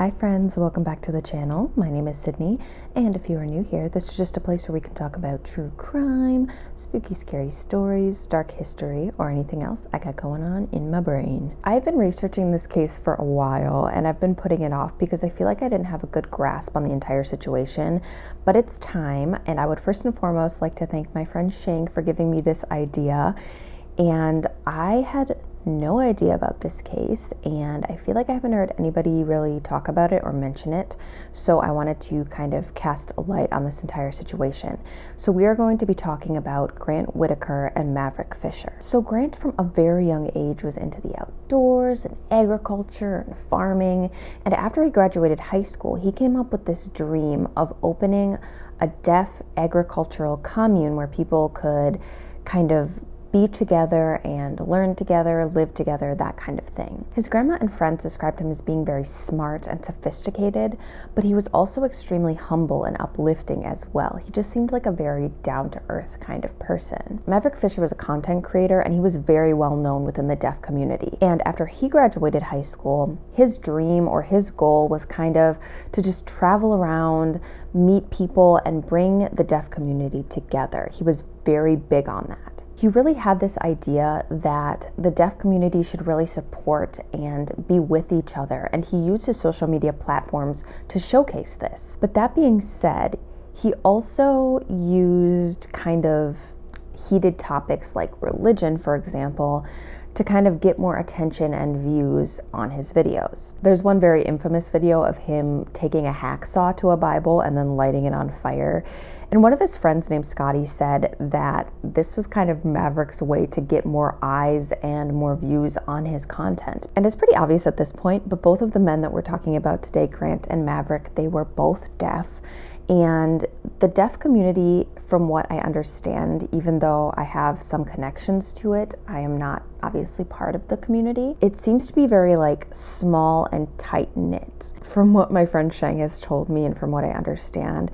Hi friends, welcome back to the channel. My name is Sydney, and if you are new here, this is just a place where we can talk about true crime, spooky scary stories, dark history, or anything else I got going on in my brain. I've been researching this case for a while, and I've been putting it off because I feel like I didn't have a good grasp on the entire situation, but it's time, and I would first and foremost like to thank my friend Shank for giving me this idea. And I had no idea about this case, and I feel like I haven't heard anybody really talk about it or mention it, so I wanted to kind of cast a light on this entire situation. So we are going to be talking about Grant Whitaker and Maverick Fisher. So Grant from a very young age was into the outdoors and agriculture and farming, and after he graduated high school, he came up with this dream of opening a deaf agricultural commune where people could kind of be together and learn together, live together, that kind of thing. His grandma and friends described him as being very smart and sophisticated, but he was also extremely humble and uplifting as well. He just seemed like a very down-to-earth kind of person. Maverick Fisher was a content creator, and he was very well known within the deaf community. And after he graduated high school, his dream or his goal was kind of to just travel around, meet people, and bring the deaf community together. He was very big on that. He really had this idea that the deaf community should really support and be with each other, and he used his social media platforms to showcase this. But that being said, he also used kind of heated topics like religion, for example, to kind of get more attention and views on his videos. There's one very infamous video of him taking a hacksaw to a Bible and then lighting it on fire. And one of his friends named Scotty said that this was kind of Maverick's way to get more eyes and more views on his content. And it's pretty obvious at this point, but both of the men that we're talking about today, Grant and Maverick, they were both deaf. And the deaf community, from what I understand, even though I have some connections to it, I am not obviously part of the community. It seems to be very like small and tight-knit. From what my friend Shang has told me and from what I understand,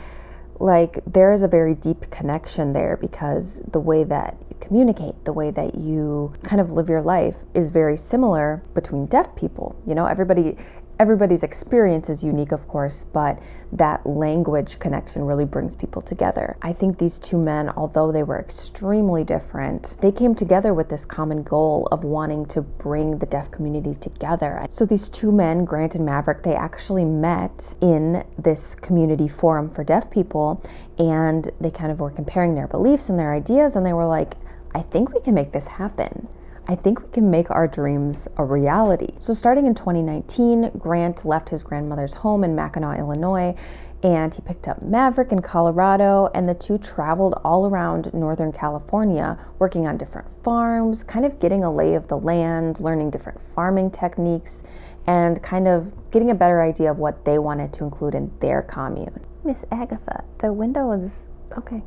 like there is a very deep connection there because the way that you communicate, the way that you kind of live your life is very similar between deaf people. You know, everybody's experience is unique, of course, but that language connection really brings people together. I think these two men, although they were extremely different, they came together with this common goal of wanting to bring the deaf community together. So these two men, Grant and Maverick, they actually met in this community forum for deaf people, and they kind of were comparing their beliefs and their ideas, and they were like, I think we can make this happen. I think we can make our dreams a reality. So starting in 2019, Grant left his grandmother's home in Mackinac, Illinois, and he picked up Maverick in Colorado, and the two traveled all around Northern California, working on different farms, kind of getting a lay of the land, learning different farming techniques, and kind of getting a better idea of what they wanted to include in their commune. Miss Agatha, the window is okay.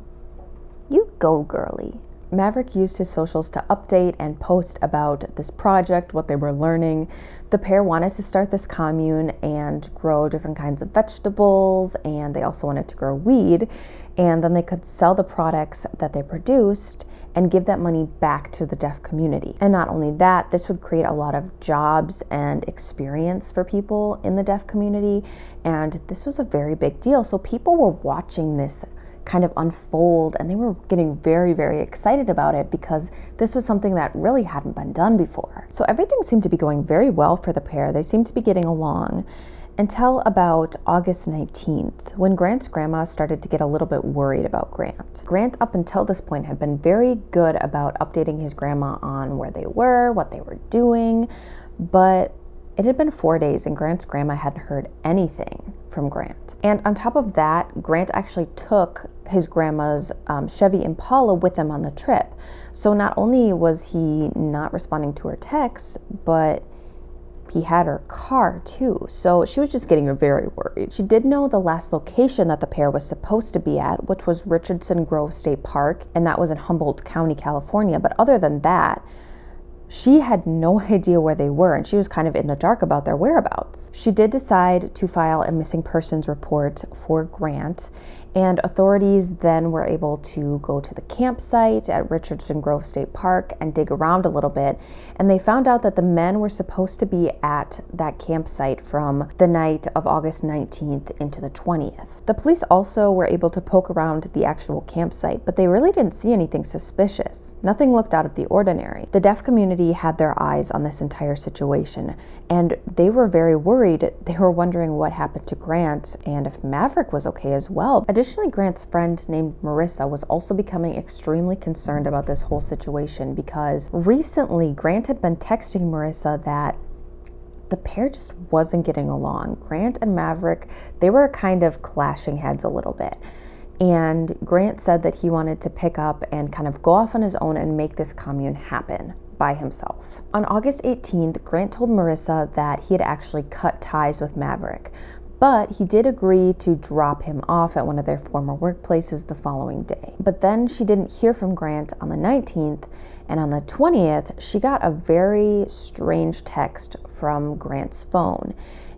You go, girly. Maverick used his socials to update and post about this project, what they were learning. The pair wanted to start this commune and grow different kinds of vegetables, and they also wanted to grow weed, and then they could sell the products that they produced and give that money back to the deaf community. And not only that, this would create a lot of jobs and experience for people in the deaf community, and this was a very big deal. So people were watching this kind of unfold, and they were getting very, very excited about it because this was something that really hadn't been done before. So everything seemed to be going very well for the pair. They seemed to be getting along until about August 19th, when Grant's grandma started to get a little bit worried about Grant. Grant, up until this point, had been very good about updating his grandma on where they were, what they were doing, but it had been 4 days and Grant's grandma hadn't heard anything from Grant. And on top of that, Grant actually took his grandma's Chevy Impala with him on the trip. So not only was he not responding to her texts, but he had her car too. So she was just getting very worried. She did know the last location that the pair was supposed to be at, which was Richardson Grove State Park, and that was in Humboldt County, California. But other than that, she had no idea where they were, and she was kind of in the dark about their whereabouts. She did decide to file a missing persons report for Grant, And authorities then were able to go to the campsite at Richardson Grove State Park and dig around a little bit. And they found out that the men were supposed to be at that campsite from the night of August 19th into the 20th. The police also were able to poke around the actual campsite, but they really didn't see anything suspicious. Nothing looked out of the ordinary. The deaf community had their eyes on this entire situation, and they were very worried. They were wondering what happened to Grant and if Maverick was okay as well. Additionally, Grant's friend named Marissa was also becoming extremely concerned about this whole situation because recently Grant had been texting Marissa that the pair just wasn't getting along. Grant and Maverick, they were kind of clashing heads a little bit. And Grant said that he wanted to pick up and kind of go off on his own and make this commune happen by himself. On August 18th, Grant told Marissa that he had actually cut ties with Maverick, but he did agree to drop him off at one of their former workplaces the following day. But then she didn't hear from Grant on the 19th, and on the 20th, she got a very strange text from Grant's phone.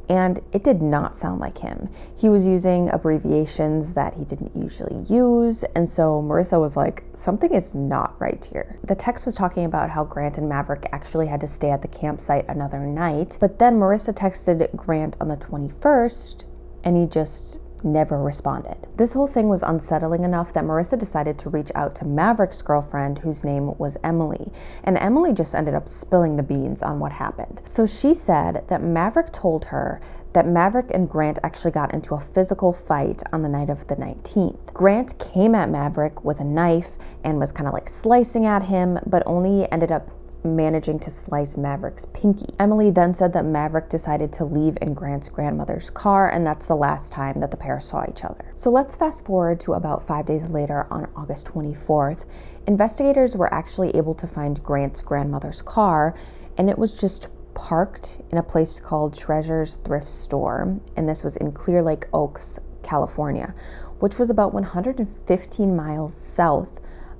And it did not sound like him. He was using abbreviations that he didn't usually use, and so Marissa was like, something is not right here. The text was talking about how Grant and Maverick actually had to stay at the campsite another night, but then Marissa texted Grant on the 21st, and he just never responded. This whole thing was unsettling enough that Marissa decided to reach out to Maverick's girlfriend, whose name was Emily, and Emily just ended up spilling the beans on what happened. So she said that Maverick told her that Maverick and Grant actually got into a physical fight on the night of the 19th. Grant came at Maverick with a knife and was kind of like slicing at him, but only ended up managing to slice Maverick's pinky. Emily then said that Maverick decided to leave in Grant's grandmother's car, and that's the last time that the pair saw each other. So let's fast forward to about 5 days later on August 24th. Investigators were actually able to find Grant's grandmother's car, and it was just parked in a place called Treasure's Thrift Store, and this was in Clear Lake Oaks, California, which was about 115 miles south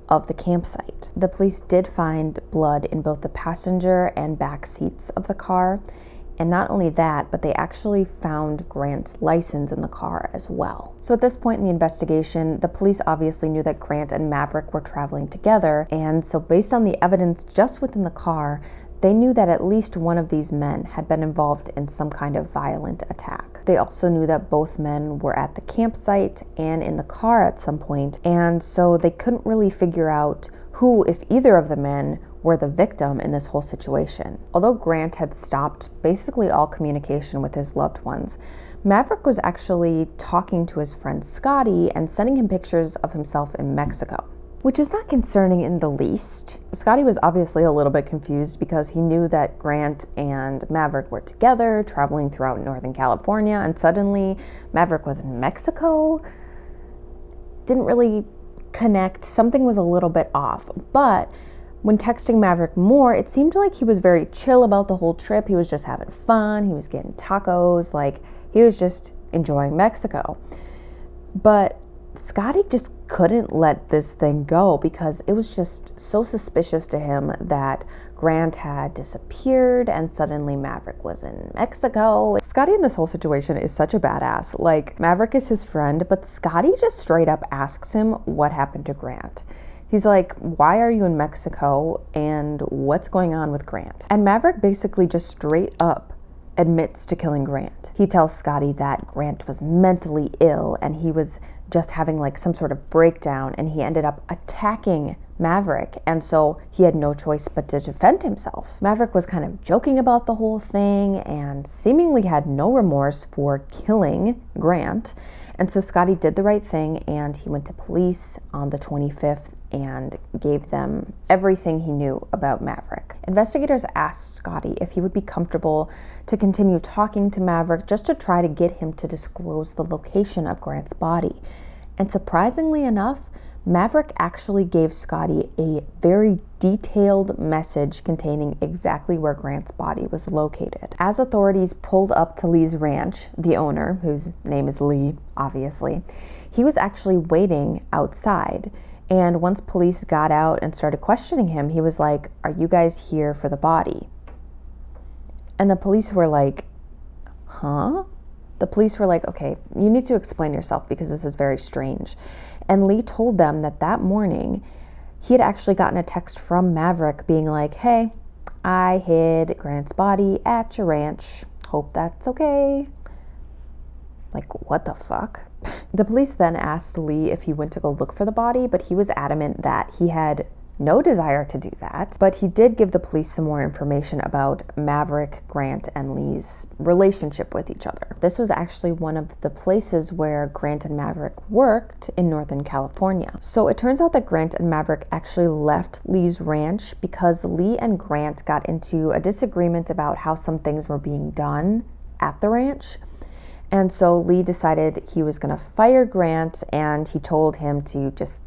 of the campsite. The police did find blood in both the passenger and back seats of the car, and not only that, but they actually found Grant's license in the car as well. So at this point in the investigation, the police obviously knew that Grant and Maverick were traveling together, and so based on the evidence just within the car, they knew that at least one of these men had been involved in some kind of violent attack. They also knew that both men were at the campsite and in the car at some point, and so they couldn't really figure out who, if either of the men, were the victim in this whole situation. Although Grant had stopped basically all communication with his loved ones, Maverick was actually talking to his friend Scotty and sending him pictures of himself in Mexico, which is not concerning in the least. Scotty was obviously a little bit confused because he knew that Grant and Maverick were together, traveling throughout Northern California, and suddenly Maverick was in Mexico. Didn't really connect. Something was a little bit off. But when texting Maverick more, it seemed like he was very chill about the whole trip. He was just having fun. He was getting tacos. Like, he was just enjoying Mexico. But Scotty just couldn't let this thing go because it was just so suspicious to him that Grant had disappeared and suddenly Maverick was in Mexico. Scotty in this whole situation is such a badass. Like, Maverick is his friend, but Scotty just straight up asks him what happened to Grant. He's like, why are you in Mexico and what's going on with Grant? And Maverick basically just straight up admits to killing Grant. He tells Scotty that Grant was mentally ill and he was just having like some sort of breakdown, and he ended up attacking Maverick, and so he had no choice but to defend himself. Maverick was kind of joking about the whole thing and seemingly had no remorse for killing Grant, and so Scotty did the right thing and he went to police on the 25th and gave them everything he knew about Maverick. Investigators asked Scotty if he would be comfortable to continue talking to Maverick just to try to get him to disclose the location of Grant's body. And surprisingly enough, Maverick actually gave Scotty a very detailed message containing exactly where Grant's body was located. As authorities pulled up to Lee's ranch, the owner, whose name is Lee, obviously, he was actually waiting outside. And once police got out and started questioning him, he was like, "Are you guys here for the body?" And the police were like, "Huh?" The police were like, okay, you need to explain yourself because this is very strange. And Lee told them that that morning he had actually gotten a text from Maverick being like, hey, I hid Grant's body at your ranch. Hope that's okay. Like, what the fuck? The police then asked Lee if he went to go look for the body, but he was adamant that he had no desire to do that. But he did give the police some more information about Maverick, Grant, and Lee's relationship with each other. This was actually one of the places where Grant and Maverick worked in Northern California. So it turns out that Grant and Maverick actually left Lee's ranch because Lee and Grant got into a disagreement about how some things were being done at the ranch. And so Lee decided he was going to fire Grant, and he told him to just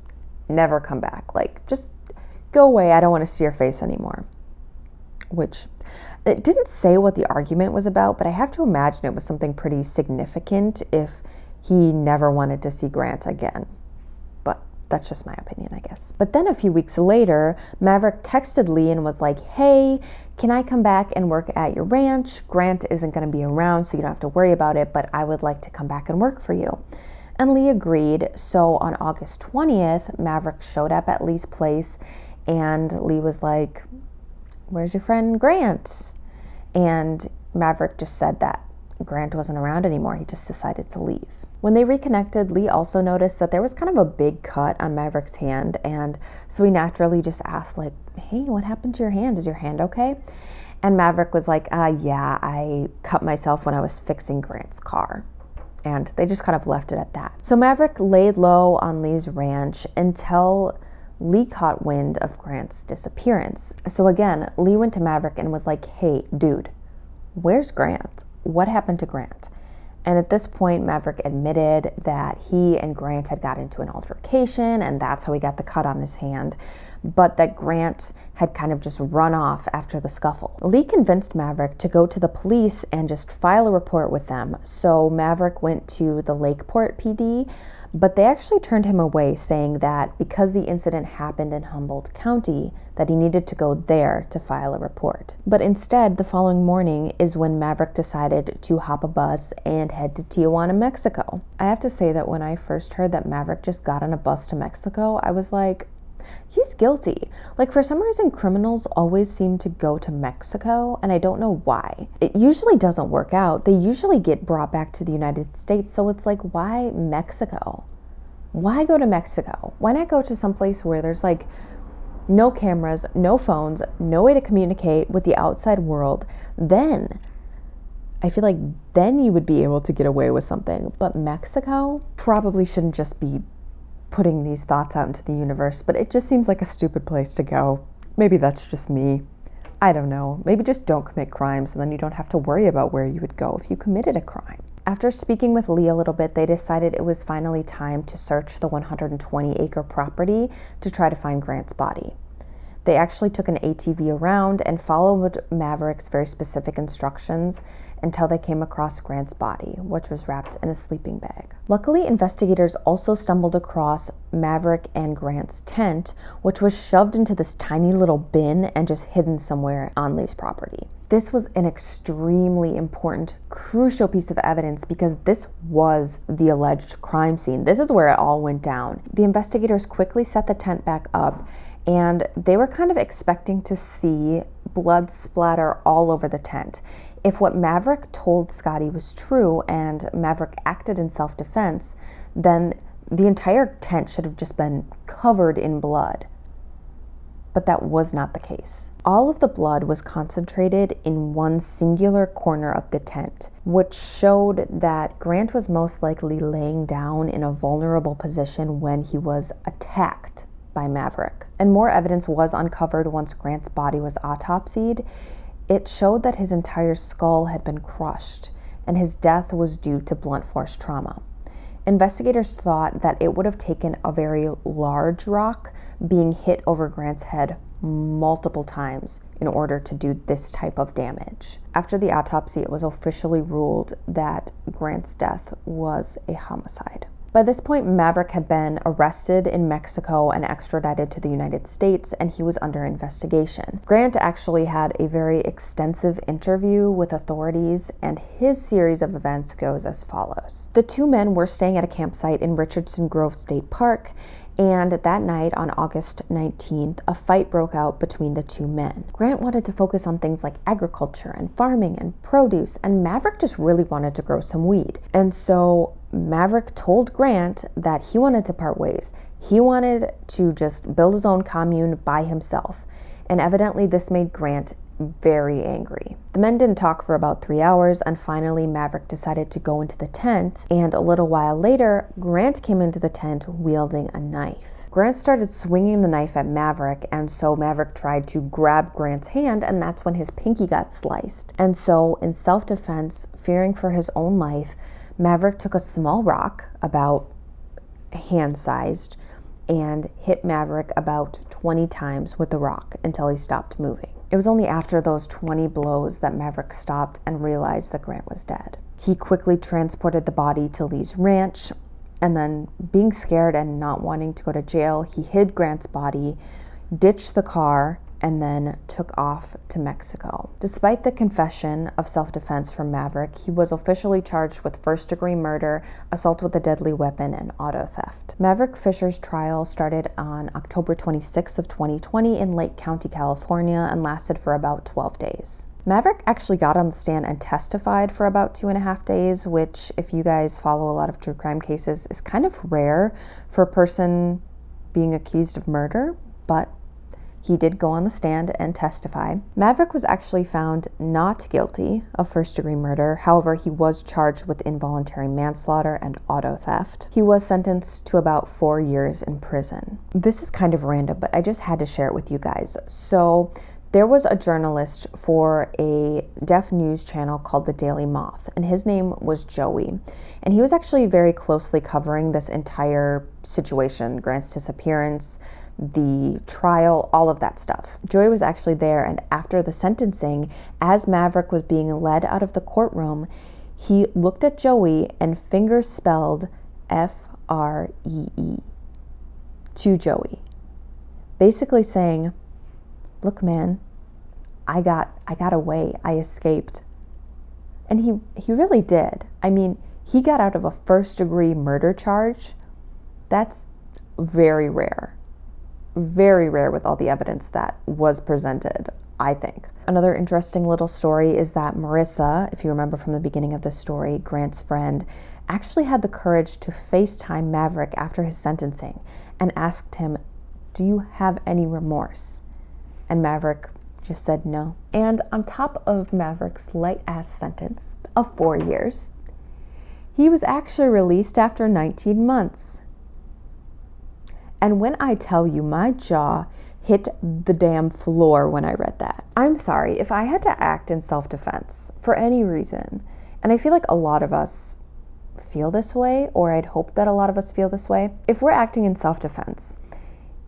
never come back. Like, just go away. I don't want to see your face anymore. Which, it didn't say what the argument was about, but I have to imagine it was something pretty significant if he never wanted to see Grant again. But that's just my opinion, I guess. But then a few weeks later, Maverick texted Lee and was like, hey, can I come back and work at your ranch? Grant isn't going to be around, so you don't have to worry about it, but I would like to come back and work for you. And Lee agreed. So on August 20th, Maverick showed up at Lee's place, and Lee was like, where's your friend Grant? And Maverick just said that Grant wasn't around anymore. He just decided to leave. When they reconnected, Lee also noticed that there was kind of a big cut on Maverick's hand, and so he naturally just asked, like, hey, what happened to your hand? Is your hand okay? And Maverick was like, yeah, I cut myself when I was fixing Grant's car. And they just kind of left it at that. So Maverick laid low on Lee's ranch until Lee caught wind of Grant's disappearance. So again, Lee went to Maverick and was like, hey, dude, where's Grant? What happened to Grant? And at this point, Maverick admitted that he and Grant had got into an altercation, and that's how he got the cut on his hand, but that Grant had kind of just run off after the scuffle. Lee convinced Maverick to go to the police and just file a report with them. So Maverick went to the Lakeport PD, but they actually turned him away, saying that because the incident happened in Humboldt County, that he needed to go there to file a report. But instead, the following morning is when Maverick decided to hop a bus and head to Tijuana, Mexico. I have to say that when I first heard that Maverick just got on a bus to Mexico, I was like, he's guilty. Like, for some reason, criminals always seem to go to Mexico, and I don't know why. It usually doesn't work out. They usually get brought back to the United States, so it's like, why Mexico? Why go to Mexico? Why not go to someplace where there's like no cameras, no phones, no way to communicate with the outside world? Then I feel like then you would be able to get away with something. But Mexico probably shouldn't just be putting these thoughts out into the universe, but it just seems like a stupid place to go. Maybe that's just me. I don't know. Maybe just don't commit crimes, and then you don't have to worry about where you would go if you committed a crime. After speaking with Lee a little bit, they decided it was finally time to search the 120-acre property to try to find Grant's body. They actually took an ATV around and followed Maverick's very specific instructions until they came across Grant's body, which was wrapped in a sleeping bag. Luckily, investigators also stumbled across Maverick and Grant's tent, which was shoved into this tiny little bin and just hidden somewhere on Lee's property. This was an extremely important, crucial piece of evidence because this was the alleged crime scene. This is where it all went down. The investigators quickly set the tent back up, and they were kind of expecting to see blood splatter all over the tent. If what Maverick told Scotty was true and Maverick acted in self-defense, then the entire tent should have just been covered in blood. But that was not the case. All of the blood was concentrated in one singular corner of the tent, which showed that Grant was most likely laying down in a vulnerable position when he was attacked by Maverick. And more evidence was uncovered once Grant's body was autopsied. It showed that his entire skull had been crushed, and his death was due to blunt force trauma. Investigators thought that it would have taken a very large rock being hit over Grant's head multiple times in order to do this type of damage. After the autopsy, it was officially ruled that Grant's death was a homicide. By this point, Maverick had been arrested in Mexico and extradited to the United States, and he was under investigation. Grant actually had a very extensive interview with authorities, and his series of events goes as follows. The two men were staying at a campsite in Richardson Grove State Park, and that night on August 19th, a fight broke out between the two men. Grant wanted to focus on things like agriculture and farming and produce, and Maverick just really wanted to grow some weed. And so Maverick told Grant that he wanted to part ways. He wanted to just build his own commune by himself. And evidently this made Grant very angry. The men didn't talk for about 3 hours, and finally Maverick decided to go into the tent, and a little while later, Grant came into the tent wielding a knife. Grant started swinging the knife at Maverick, and so Maverick tried to grab Grant's hand, and that's when his pinky got sliced. And so in self-defense, fearing for his own life, Maverick took a small rock, about hand-sized, and hit Maverick about 20 times with the rock until he stopped moving. It was only after those 20 blows that Maverick stopped and realized that Grant was dead. He quickly transported the body to Lee's ranch, and then, being scared and not wanting to go to jail, he hid Grant's body, ditched the car, and then took off to Mexico. Despite the confession of self-defense from Maverick, he was officially charged with first-degree murder, assault with a deadly weapon, and auto theft. Maverick Fisher's trial started on October 26th of 2020 in Lake County, California, and lasted for about 12 days. Maverick actually got on the stand and testified for about 2.5 days, which, if you guys follow a lot of true crime cases, is kind of rare for a person being accused of murder, but he did go on the stand and testify. Maverick was actually found not guilty of first-degree murder. However, he was charged with involuntary manslaughter and auto theft. He was sentenced to about 4 years in prison. This is kind of random, but I just had to share it with you guys. So there was a journalist for a deaf news channel called The Daily Moth, and his name was Joey. And he was actually very closely covering this entire situation, Grant's disappearance, the trial, all of that stuff. Joey was actually there, and after the sentencing, as Maverick was being led out of the courtroom, he looked at Joey and finger spelled F-R-E-E to Joey, basically saying, "Look, man, I got away. I escaped." And he really did. I mean, he got out of a first-degree murder charge. That's very rare. Very rare with all the evidence that was presented, I think. Another interesting little story is that Marissa, if you remember from the beginning of the story, Grant's friend, actually had the courage to FaceTime Maverick after his sentencing and asked him, "Do you have any remorse?" And Maverick just said no. And on top of Maverick's light-ass sentence of 4 years, he was actually released after 19 months. And when I tell you, my jaw hit the damn floor when I read that. I'm sorry, if I had to act in self-defense for any reason, and I feel like a lot of us feel this way, or I'd hope that a lot of us feel this way, if we're acting in self-defense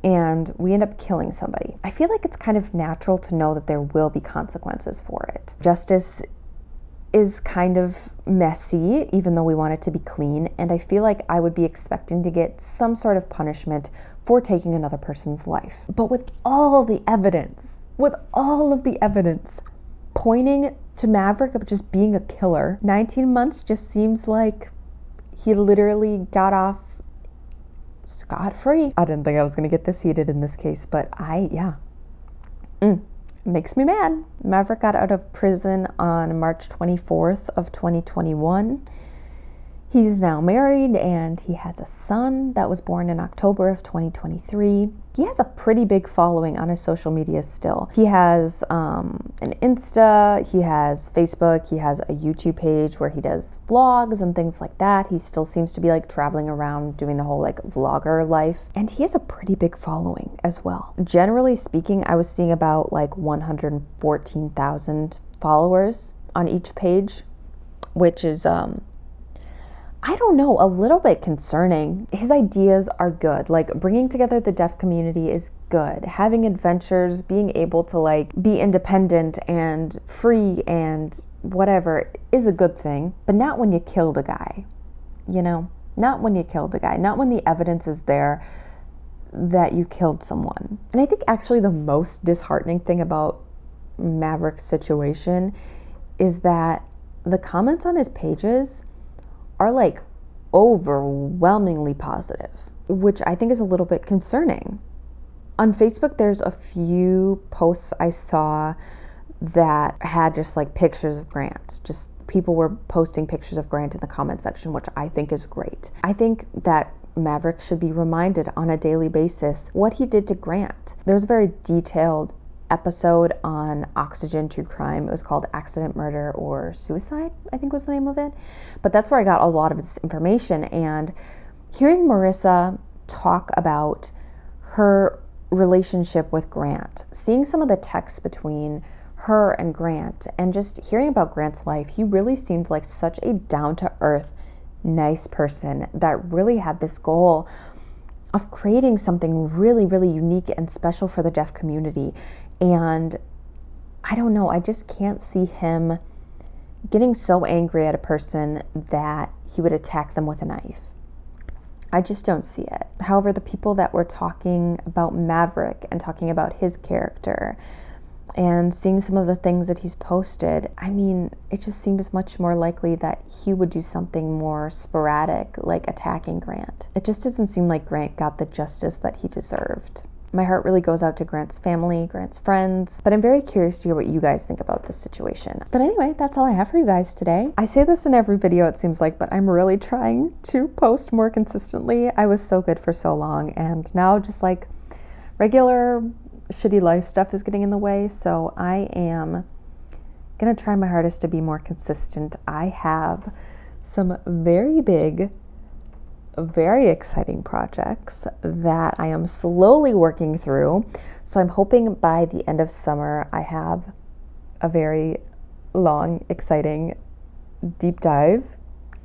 and we end up killing somebody, I feel like it's kind of natural to know that there will be consequences for it. Justice is kind of messy, even though we want it to be clean, and I feel like I would be expecting to get some sort of punishment for taking another person's life. But with all of the evidence pointing to Maverick of just being a killer, 19 months just seems like he literally got off scot-free. I didn't think I was gonna get this heated in this case, but makes me mad. Maverick got out of prison on March 24th of 2021. He's now married and he has a son that was born in October of 2023. He has a pretty big following on his social media still. He has an Insta, he has Facebook, he has a YouTube page where he does vlogs and things like that. He still seems to be like traveling around doing the whole like vlogger life. And he has a pretty big following as well. Generally speaking, I was seeing about like 114,000 followers on each page, which is I don't know, a little bit concerning. His ideas are good. Like, bringing together the deaf community is good. Having adventures, being able to like be independent and free and whatever is a good thing, but not when you killed a guy, you know? not when you killed a guy, not when the evidence is there that you killed someone. And I think actually the most disheartening thing about Maverick's situation is that the comments on his pages are like overwhelmingly positive, which I think is a little bit concerning. On Facebook, there's a few posts I saw that had just like pictures of Grant. Just people were posting pictures of Grant in the comment section, which I think is great. I think that Maverick should be reminded on a daily basis what he did to Grant. There's a very detailed episode on Oxygen True Crime. It was called Accident Murder or Suicide, I think was the name of it. But that's where I got a lot of this information. And hearing Marissa talk about her relationship with Grant, seeing some of the texts between her and Grant, and just hearing about Grant's life, he really seemed like such a down-to-earth, nice person that really had this goal of creating something really, really unique and special for the deaf community. And I don't know, I just can't see him getting so angry at a person that he would attack them with a knife. I just don't see it. However, the people that were talking about Maverick and talking about his character and seeing some of the things that he's posted, I mean, it just seems much more likely that he would do something more sporadic, like attacking Grant. It just doesn't seem like Grant got the justice that he deserved. My heart really goes out to Grant's family, Grant's friends, but I'm very curious to hear what you guys think about this situation. But anyway, that's all I have for you guys today. I say this in every video, it seems like, but I'm really trying to post more consistently. I was so good for so long, and now just like regular shitty life stuff is getting in the way, so I am gonna try my hardest to be more consistent. I have some very big, very exciting projects that I am slowly working through. So I'm hoping by the end of summer I have a very long, exciting deep dive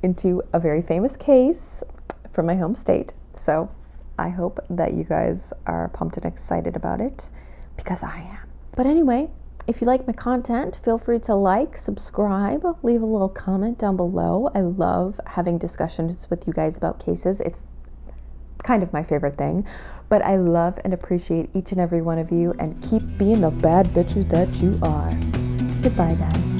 into a very famous case from my home state. So I hope that you guys are pumped and excited about it, because I am. But anyway, if you like my content, feel free to like, subscribe, leave a little comment down below. I love having discussions with you guys about cases. It's kind of my favorite thing. But I love and appreciate each and every one of you, and keep being the bad bitches that you are. Goodbye, guys.